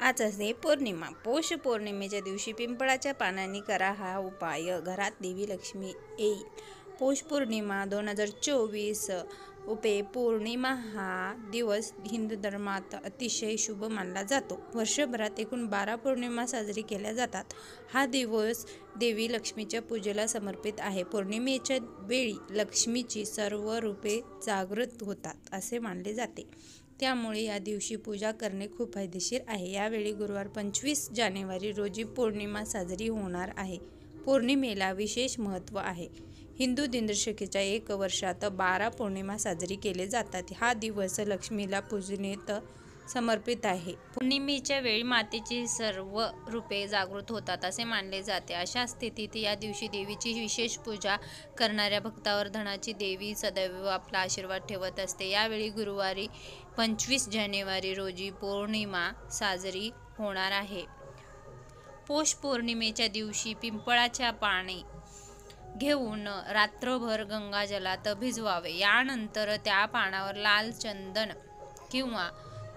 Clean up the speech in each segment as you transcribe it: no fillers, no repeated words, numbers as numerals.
आज असते पौर्णिमा। पौष पौर्णिमेच्या दिवशी पिंपळाच्या पानांनी करा हा उपाय, घरात देवी लक्ष्मी येईल। पौष पौर्णिमा 2024 पौर्णिमा हा दिवस हिंदू धर्मात अतिशय शुभ मानला जातो। वर्षभरात एकूण 12 पौर्णिमा साजरी केल्या जातात। हा दिवस देवी लक्ष्मीच्या पूजेला समर्पित आहे। पौर्णिमेच्या वेळी लक्ष्मीची सर्व रूपे जागृत होतात असे मानले जाते। त्यामुळे या दिवशी पूजा करणे खूप फायदेशीर आहे। यावेळी गुरुवार 25 जानेवारी रोजी पौर्णिमा साजरी होणार आहे। पौर्णिमेला विशेष महत्त्व आहे। हिंदू दिनदर्शिकेच्या 1 वर्षात 12 पौर्णिमा साजरी केले जातात। हा दिवस लक्ष्मीला पूजनेत समर्पित आहे। पौर्णिमेच्या वेळी मातेची सर्व रूपे जागृत होतात असे मानले जाते। अशा स्थितीत या दिवशी देवीची विशेष पूजा करणाऱ्या भक्तावर धनाची देवी सदैव आपला आशीर्वाद ठेवत असते। यावेळी गुरुवारी 25 जानेवारी रोजी पौर्णिमा साजरी होणार आहे। पौष पौर्णिमेच्या दिवशी पिंपळाच्या पाने घेऊन रात्रभर गंगाजलात भिजवावे। यानंतर त्या पानावर लाल चंदन किंवा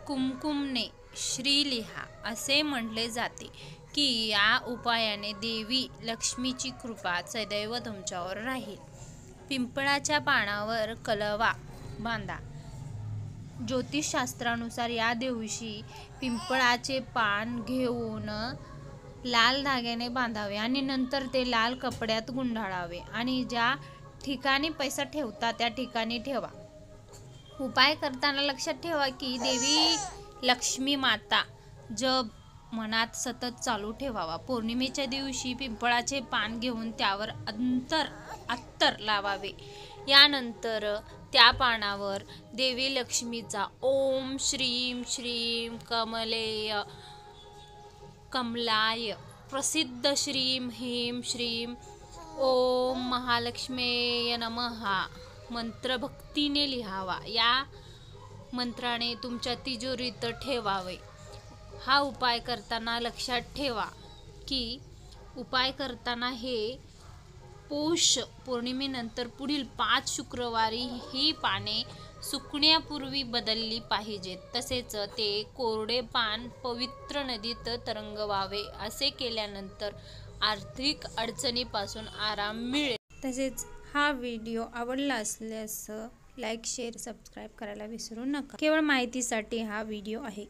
कुमकुमने श्री लिहा। असे म्हटले जाते की या उपायाने देवी लक्ष्मीची कृपा सदैव तुमच्यावर राहील। पिंपळाच्या पानावर कलवा बांधा। ज्योतिषशास्त्रानुसार या दिवशी पिंपळाचे पान घेऊन लाल धाग्याने बांधावे आणि नंतर ते लाल कपड्यात गुंडाळावे आणि ज्या ठिकाणी पैसा ठेवता त्या ठिकाणी ठेवा। उपाय करताना लक्षात ठेवा की देवी लक्ष्मी माता जप मनात सतत चालू ठेवावा। पौर्णिमेच्या दिवशी पिंपळाचे पान घेऊन त्यावर अत्तर लावावे। यानंतर त्या पानावर देवी लक्ष्मीचा ओम श्रीम श्रीम कमलाय प्रसिद्ध श्रीम ह्रीम श्रीम ओम महालक्ष्मीये नमः मंत्र भक्तीने लिहावा। या मंत्राने तुमच्या तिजोरीत ठेवावे। हा उपाय करताना लक्षात ठेवा की उपाय करताना हे पौष पौर्णिमेनंतर पुढील 5 शुक्रवारी ही पाने सुकण्यापूर्वी बदलली पाहिजेत। तसेच ते कोरडे पान पवित्र नदीत तरंगवावे। असे केल्यानंतर आर्थिक अडचणीपासून आराम मिळेल। तसेच हा व्हिडिओ आवडला असल्यास लाईक, शेअर, सबस्क्राईब करायला विसरू नका। केवळ माहितीसाठी हा व्हिडिओ आहे।